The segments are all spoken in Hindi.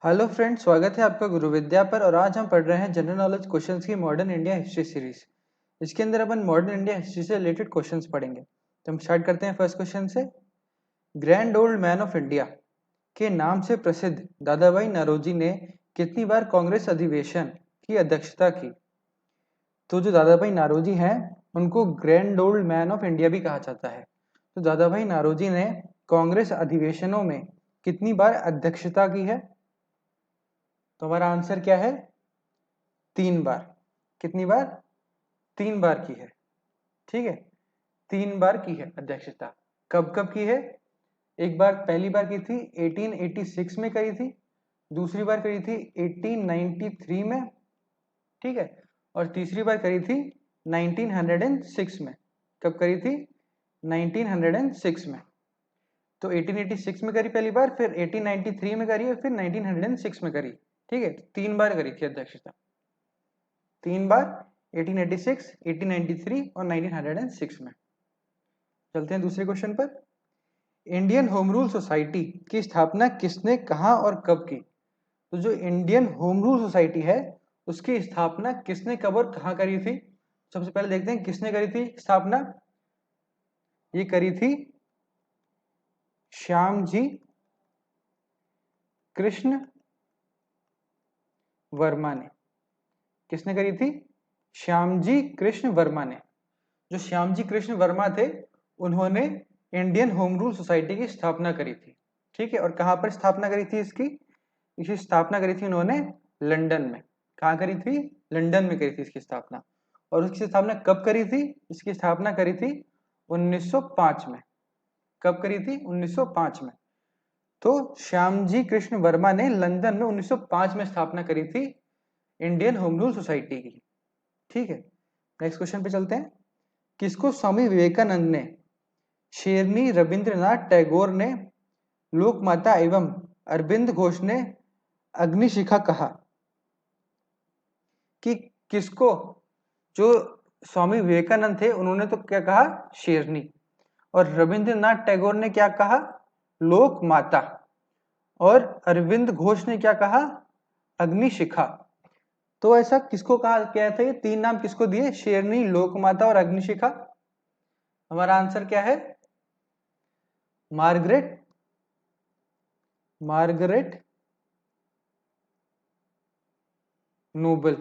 हेलो फ्रेंड्स, स्वागत है आपका गुरु विद्या पर। और आज हम पढ़ रहे हैं जनरल नॉलेज क्वेश्चंस की मॉडर्न इंडिया हिस्ट्री सीरीज। इसके अंदर अपन मॉडर्न इंडिया हिस्ट्री से रिलेटेड क्वेश्चंस पढ़ेंगे। तो हम स्टार्ट करते हैं फर्स्ट क्वेश्चन से। Grand old man of India के नाम से प्रसिद्ध दादा भाई नौरोजी ने कितनी बार कांग्रेस अधिवेशन की अध्यक्षता की? तो जो दादा भाई नौरोजी हैं उनको grand old man of India भी कहा जाता है। तो दादा भाई नौरोजी ने कांग्रेस अधिवेशनों में कितनी बार अध्यक्षता की है? तो हमारा आंसर क्या है? 3 बार। कितनी बार? 3 बार की है। ठीक है, 3 बार की है अध्यक्षता। कब कब की है? एक बार पहली बार की थी 1886 में करी थी, दूसरी बार करी थी 1893 में, ठीक है, और तीसरी बार करी थी 1906 में। कब करी थी? 1906 में। तो 1886 में करी पहली बार, फिर 1893 में करी और फिर 1906 में करी। ठीक है, 3 बार करी थी अध्यक्षता। 3 बार, 1886, 1893 और 1906 में। चलते हैं दूसरे क्वेश्चन पर। इंडियन होम रूल सोसाइटी की स्थापना किसने, कहां और कब की? तो जो इंडियन होम रूल सोसाइटी है उसकी स्थापना किसने, कब और कहां करी थी? सबसे पहले देखते हैं किसने करी थी स्थापना। ये करी थी श्यामजी कृष्ण वर्मा ने। किसने करी थी? श्यामजी कृष्ण वर्मा ने। जो श्यामजी कृष्ण वर्मा थे उन्होंने इंडियन होम रूल सोसाइटी की स्थापना करी थी। ठीक है, और कहां पर स्थापना करी थी इसकी? इसकी स्थापना करी थी उन्होंने लंदन में। कहां करी थी? लंदन में करी थी इसकी स्थापना। और उसकी स्थापना कब करी थी? इसकी स्थापना करी थी 1905 में। कब करी थी? 1905 में। तो श्यामजी कृष्ण वर्मा ने लंदन में 1905 में स्थापना करी थी इंडियन होम रूल सोसाइटी की। ठीक है, नेक्स्ट क्वेश्चन पे चलते हैं। किसको स्वामी विवेकानंद ने शेरनी, रविंद्रनाथ टैगोर ने लोकमाता एवं अरविंद घोष ने अग्निशिखा कहा? कि किसको? जो स्वामी विवेकानंद थे उन्होंने तो क्या कहा? शेरनी। और रविंद्रनाथ टैगोर ने क्या कहा? लोक माता। और अरविंद घोष ने क्या कहा? अग्निशिखा। तो ऐसा किसको कहा गया था? ये 3 नाम किसको दिए? शेरनी, लोकमाता और अग्निशिखा। हमारा आंसर क्या है? Margaret Noble.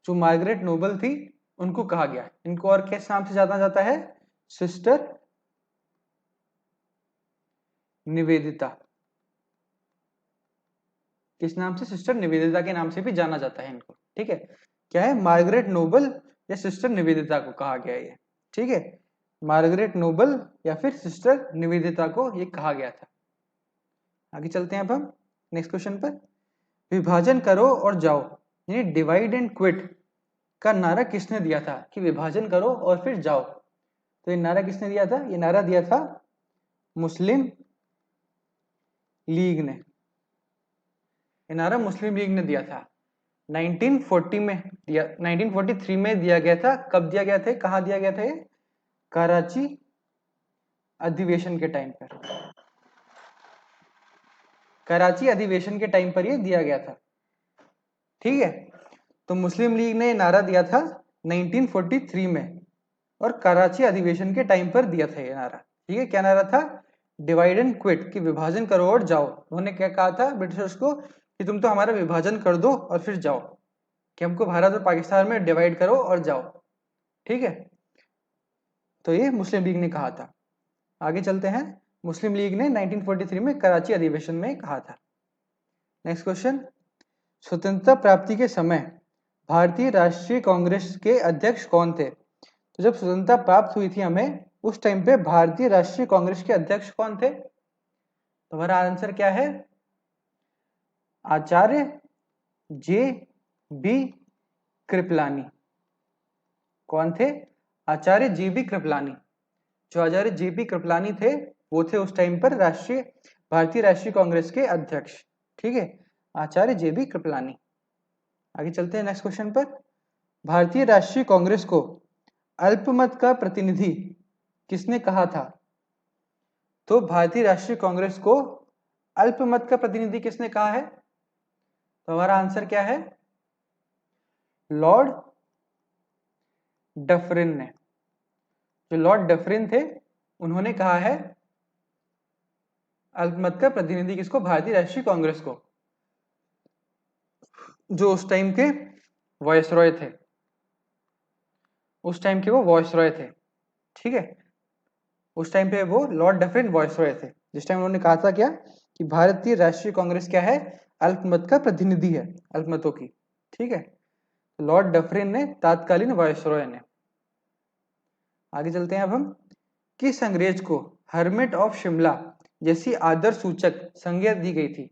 जो मार्गरेट नोबल थी उनको कहा गया। इनको और किस नाम से जाना जाता है? सिस्टर निवेदिता। किस नाम से? सिस्टर निवेदिता के नाम से भी जाना जाता है इनको। ठीक है, क्या है? मार्गरेट नोबल या सिस्टर निवेदिता को कहा गया है ये। ठीक है, मार्गरेट नोबल या फिर सिस्टर निवेदिता को ये कहा गया था। आगे चलते हैं अब हम नेक्स्ट क्वेश्चन पर। विभाजन करो और जाओ यानी डिवाइड एंड क्विट का नारा किसने दिया था? कि विभाजन करो और फिर जाओ। तो ये नारा किसने दिया था? ये नारा दिया था मुस्लिम लीग ने। ये नारा मुस्लिम लीग ने दिया था। 1940 में दिया, 1943 में दिया गया था। कब दिया गया था? कहाँ दिया गया था ये? कराची अधिवेशन के टाइम पर। कराची अधिवेशन के टाइम पर ये दिया गया था। ठीक है, तो मुस्लिम लीग ने नारा दिया था 1943 में और कराची अधिवेशन के टाइम पर दिया था ये नारा। ठीक है, क्या नारा था? डिवाइड एंड क्विट, कि विभाजन करो और जाओ। उन्होंने क्या कहा था ब्रिटिशर्स को? कि तुम तो हमारा विभाजन कर दो और फिर जाओ, कि हमको भारत और पाकिस्तान में डिवाइड करो और जाओ। ठीक है, तो ये मुस्लिम लीग ने कहा था। आगे चलते हैं। मुस्लिम लीग ने 1943 में कराची अधिवेशन में कहा था। Next question. स्वतंत्रता प्राप्ति के समय भारतीय राष्ट्रीय कांग्रेस के अध्यक्ष कौन थे? तो जब स्वतंत्रता प्राप्त हुई थी हमें, उस टाइम पे भारतीय राष्ट्रीय कांग्रेस के अध्यक्ष कौन थे? तो हमारा आंसर क्या है? आचार्य जे बी कृपलानी। कौन थे? आचार्य जे बी कृपलानी। जो आचार्य जे बी कृपलानी थे वो थे उस टाइम पर भारतीय राष्ट्रीय कांग्रेस के अध्यक्ष। ठीक है, आचार्य जे बी कृपलानी। आगे चलते हैं नेक्स्ट क्वेश्चन पर। भारतीय राष्ट्रीय कांग्रेस को अल्पमत का प्रतिनिधि किसने कहा था? तो भारतीय राष्ट्रीय कांग्रेस को अल्पमत का प्रतिनिधि किसने कहा है? तो हमारा आंसर क्या है? लॉर्ड डफरिन ने। जो लॉर्ड डफरिन थे उन्होंने कहा है अल्पमत का प्रतिनिधि किसको? भारतीय राष्ट्रीय कांग्रेस को, जो उस टाइम के वॉइसरॉय थे, उस टाइम के वो वॉइसरॉय थे। ठीक है, उस टाइम पे वो लॉर्ड डफरिन वॉइसरॉय थे, जिस टाइम उन्होंने कहा था क्या कि भारतीय राष्ट्रीय कांग्रेस क्या है? अल्पमत का प्रतिनिधि है, अल्पमतों की। ठीक है, लॉर्ड डफरिन ने, तात्कालीन वॉइसरॉय ने। आगे चलते हैं अब हम। किस अंग्रेज को हर्मिट ऑफ शिमला जैसी आदर सूचक संज्ञा दी गई थी?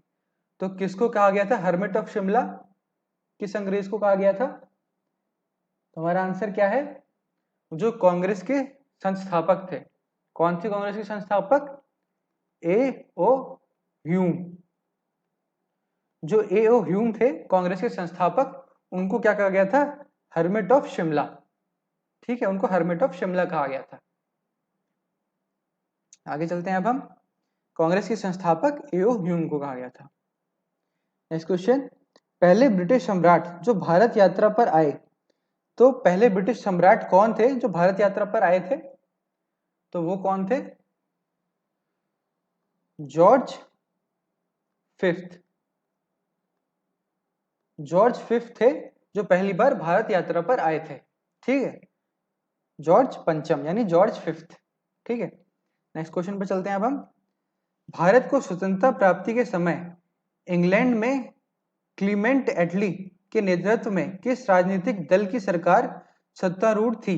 तो किसको कहा गया था हर्मिट ऑफ शिमला? किस अंग्रेज को कहा गया था? तो हमारा आंसर क्या है? जो कांग्रेस के संस्थापक थे। कौन थे कांग्रेस के संस्थापक? ए ओ ह्यूम। जो ए ओ ह्यूम थे कांग्रेस के संस्थापक, उनको क्या कहा गया था? Hermit of Shimla. ठीक है, उनको हर्मिट ऑफ शिमला कहा गया था। आगे चलते हैं अब हम। कांग्रेस के संस्थापक ए ओ ह्यूम को कहा गया था। नेक्स्ट क्वेश्चन, पहले ब्रिटिश सम्राट जो भारत यात्रा पर आए, तो पहले ब्रिटिश सम्राट कौन थे जो भारत यात्रा पर आए थे? तो वो कौन थे? George fifth. जॉर्ज फिफ्थ थे जो पहली बार भारत यात्रा पर आए थे। ठीक है, जॉर्ज पंचम यानी जॉर्ज फिफ्थ। ठीक है, नेक्स्ट क्वेश्चन पे चलते हैं अब हम। भारत को स्वतंत्रता प्राप्ति के समय इंग्लैंड में क्लीमेंट एटली के नेतृत्व में किस राजनीतिक दल की सरकार सत्तारूढ़ थी?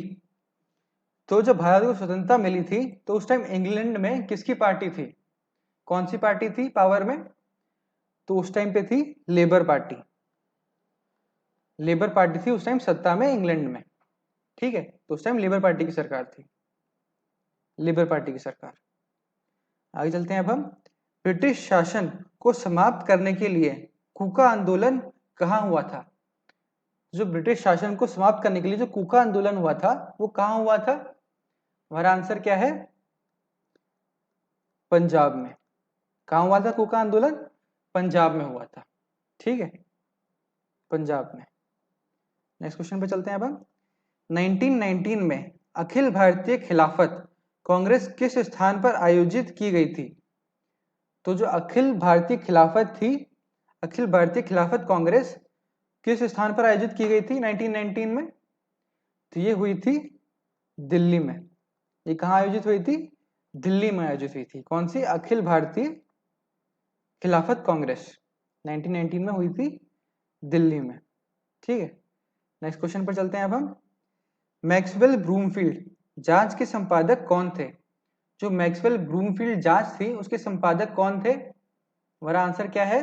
तो जब भारत को स्वतंत्रता मिली थी तो उस टाइम इंग्लैंड में किसकी पार्टी थी? कौन सी पार्टी थी पावर में? तो उस टाइम पे थी लेबर पार्टी। लेबर पार्टी थी उस टाइम सत्ता में इंग्लैंड में। ठीक है, तो उस टाइम लेबर पार्टी की सरकार थी, लेबर पार्टी की सरकार। आगे चलते हैं अब हम। ब्रिटिश शासन को समाप्त करने के लिए कूका आंदोलन कहाँ हुआ था? जो ब्रिटिश शासन को समाप्त करने के लिए जो कूका आंदोलन हुआ था वो कहाँ हुआ था? हमारा आंसर क्या है? पंजाब में। कहाँ हुआ था कूका आंदोलन? पंजाब में हुआ था। ठीक है, पंजाब में। नेक्स्ट क्वेश्चन पे चलते हैं अब हम। 1919 में अखिल भारतीय खिलाफत कांग्रेस किस स्थान पर आयोजित की गई थी? तो जो अखिल भारतीय खिलाफत थी, अखिल भारतीय खिलाफत कांग्रेस किस स्थान पर आयोजित की गई थी 1919 में? तो ये हुई थी दिल्ली में। ये कहाँ आयोजित हुई थी? दिल्ली में आयोजित हुई थी। कौन सी? अखिल भारतीय खिलाफत कांग्रेस 1919 में हुई थी दिल्ली में। ठीक है, नेक्स्ट क्वेश्चन पर चलते हैं अब हम। मैक्सवेल ब्रूमफील्ड जांच के संपादक कौन थे? जो मैक्सवेल ब्रूमफील्ड जांच थी उसके संपादक कौन थे? हमारा आंसर क्या है?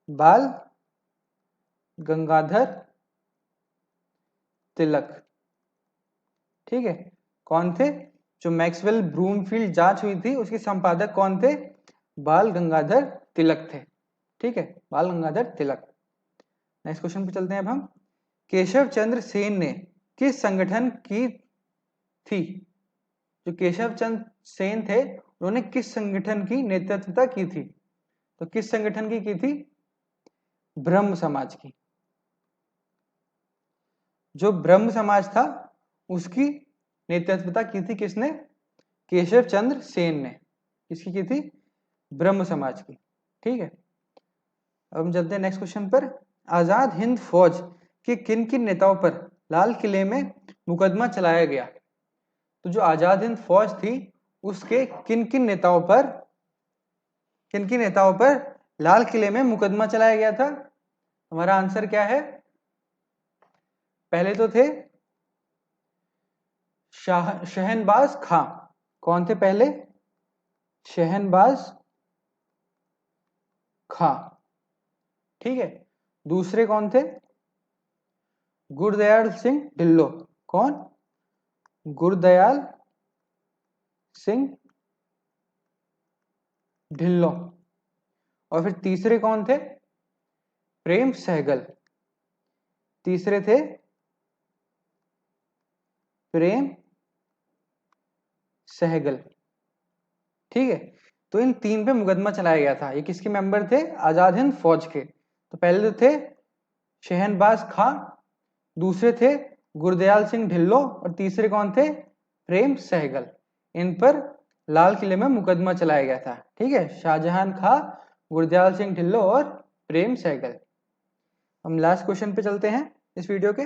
बाल गंगाधर तिलक। ठीक है, कौन थे? जो मैक्सवेल ब्रूमफील्ड जांच हुई थी उसके संपादक कौन थे? बाल गंगाधर तिलक थे। ठीक है, बाल गंगाधर तिलक। नेक्स्ट क्वेश्चन पे चलते हैं अब हम। केशव चंद्र सेन ने किस संगठन की थी? जो केशव चंद्र सेन थे उन्होंने किस संगठन की नेतृत्वता की थी? तो किस संगठन की थी? ब्रह्म समाज की। जो ब्रह्म समाज था उसकी नेतृत्वता की थी किसने? केशव चंद्र सेन ने। किसकी की थी? ब्रह्म समाज की। ठीक है, अब हम चलते हैं नेक्स्ट क्वेश्चन पर। आजाद हिंद फौज के किन किन नेताओं पर लाल किले में मुकदमा चलाया गया? तो जो आजाद हिंद फौज थी उसके किन किन नेताओं पर लाल किले में मुकदमा चलाया गया था? हमारा आंसर क्या है? पहले तो थे शहनबाज खां। कौन थे पहले? शहनबाज खां। ठीक है, दूसरे कौन थे? गुरदयाल सिंह ढिल्लो। कौन? गुरदयाल सिंह ढिल्लो। और फिर तीसरे कौन थे? प्रेम सहगल। तीसरे थे प्रेम सहगल। ठीक है, तो इन 3 पे मुकदमा चलाया गया था। ये किसके मेंबर थे? आजाद हिंद फौज के। तो पहले तो थे शहनबाज खां, दूसरे थे गुरदयाल सिंह ढिल्लो और तीसरे कौन थे? प्रेम सहगल। इन पर लाल किले में मुकदमा चलाया गया था। ठीक है, शाहजहां खां, गुरदयाल सिंह ढिल्लो और प्रेम सहगल। हम लास्ट क्वेश्चन पे चलते हैं इस वीडियो के।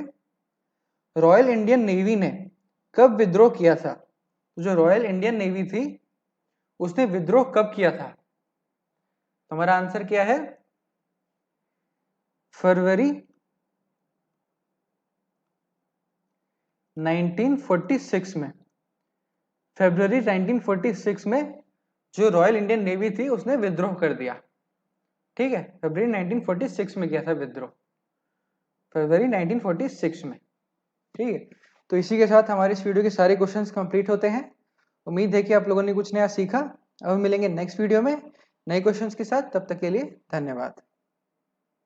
रॉयल इंडियन नेवी ने कब विद्रोह किया था? तो जो रॉयल इंडियन नेवी थी उसने विद्रोह कब किया था? हमारा आंसर क्या है? फरवरी 1946 में। फरवरी 1946 में जो रॉयल इंडियन नेवी थी उसने विद्रोह कर दिया। ठीक है, फरवरी 1946 में किया था विद्रोह, फरवरी 1946 में। ठीक है, तो इसी के साथ हमारे इस वीडियो के सारे क्वेश्चंस कंप्लीट होते हैं। उम्मीद है कि आप लोगों ने कुछ नया सीखा। अब मिलेंगे नेक्स्ट वीडियो में नए क्वेश्चंस के साथ। तब तक के लिए धन्यवाद।